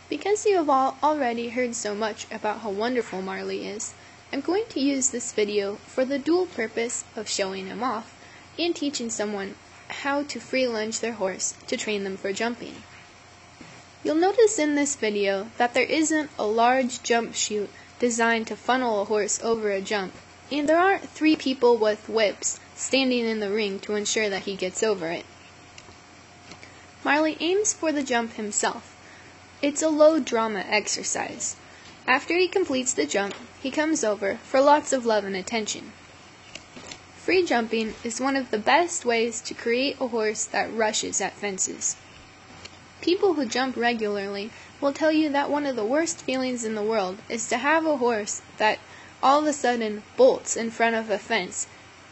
Because you have all already heard so much about how wonderful Marley is, I'm going to use this video for the dual purpose of showing him off and teaching someone how to free lunge their horse to train them for jumping. You'll notice in this video that there isn't a large jump chute designed to funnel a horse over a jump, and there aren't 3 people with whips standing in the ring to ensure that he gets over it. Marley aims for the jump himself. It's a low drama exercise. After he completes the jump, he comes over for lots of love and attention. Free jumping is one of the best ways to create a horse that rushes at fences. People who jump regularly will tell you that one of the worst feelings in the world is to have a horse that all of a sudden bolts in front of a fence,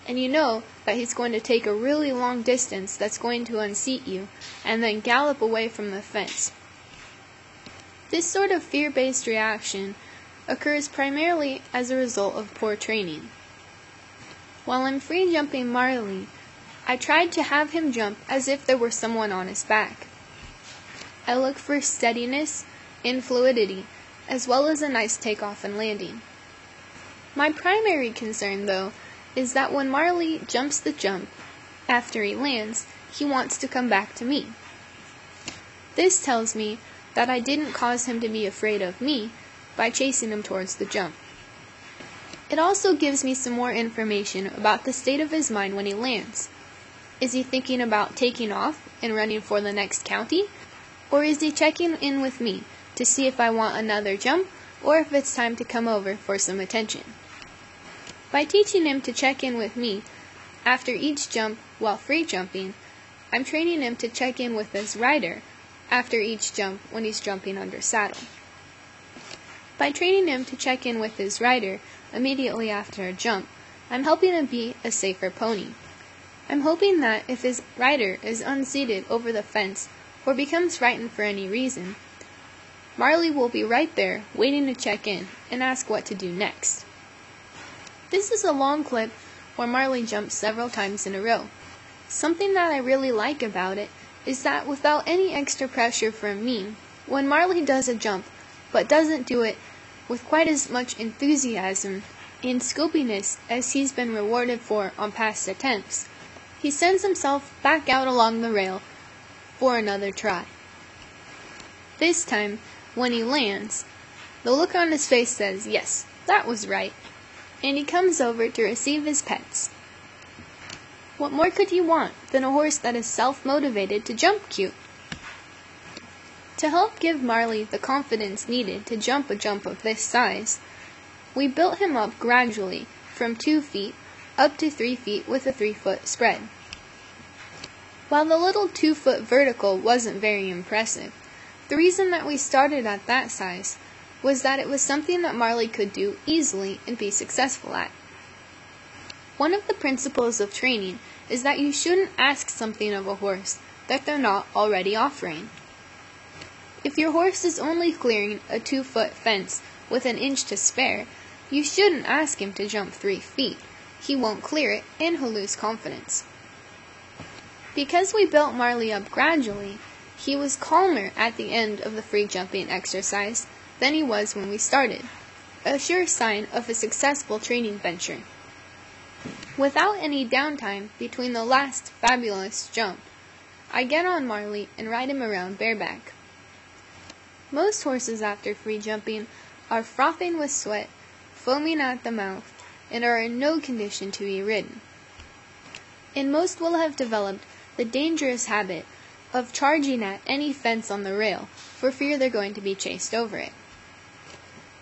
and you know that he's going to take a really long distance that's going to unseat you, and then gallop away from the fence. This sort of fear-based reaction occurs primarily as a result of poor training. While I'm free jumping Marley, I tried to have him jump as if there were someone on his back. I look for steadiness and fluidity, as well as a nice takeoff and landing. My primary concern, though, is that when Marley jumps the jump, after he lands, he wants to come back to me. This tells me that I didn't cause him to be afraid of me by chasing him towards the jump. It also gives me some more information about the state of his mind when he lands. Is he thinking about taking off and running for the next county? Or is he checking in with me to see if I want another jump or if it's time to come over for some attention? By teaching him to check in with me after each jump while free jumping, I'm training him to check in with his rider after each jump when he's jumping under saddle. By training him to check in with his rider immediately after a jump, I'm helping him be a safer pony. I'm hoping that if his rider is unseated over the fence or becomes frightened for any reason, Marley will be right there waiting to check in and ask what to do next. This is a long clip where Marley jumps several times in a row. Something that I really like about it is that without any extra pressure from me, when Marley does a jump but doesn't do it with quite as much enthusiasm and scopiness as he's been rewarded for on past attempts, he sends himself back out along the rail for another try. This time, when he lands, the look on his face says, "Yes, that was right," and he comes over to receive his pets. What more could you want than a horse that is self-motivated to jump cute? To help give Marley the confidence needed to jump a jump of this size, we built him up gradually from 2 feet up to 3 feet with a 3-foot spread. While the little 2-foot vertical wasn't very impressive, the reason that we started at that size was that it was something that Marley could do easily and be successful at. One of the principles of training is that you shouldn't ask something of a horse that they're not already offering. If your horse is only clearing a 2-foot fence with an inch to spare, you shouldn't ask him to jump 3 feet. He won't clear it and he'll lose confidence. Because we built Marley up gradually, he was calmer at the end of the free jumping exercise than he was when we started, a sure sign of a successful training venture. Without any downtime between the last fabulous jump, I get on Marley and ride him around bareback. Most horses after free jumping are frothing with sweat, foaming at the mouth, and are in no condition to be ridden. And most will have developed the dangerous habit of charging at any fence on the rail for fear they're going to be chased over it.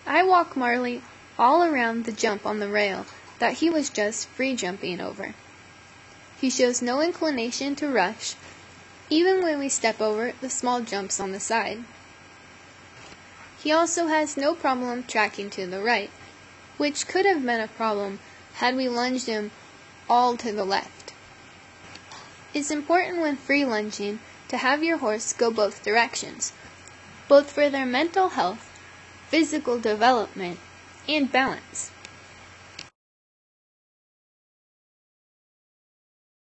I walk Marley all around the jump on the rail that he was just free jumping over. He shows no inclination to rush, even when we step over the small jumps on the side. He also has no problem tracking to the right, which could have been a problem had we lunged him all to the left. It's important when free lunging to have your horse go both directions, both for their mental health, physical development, and balance.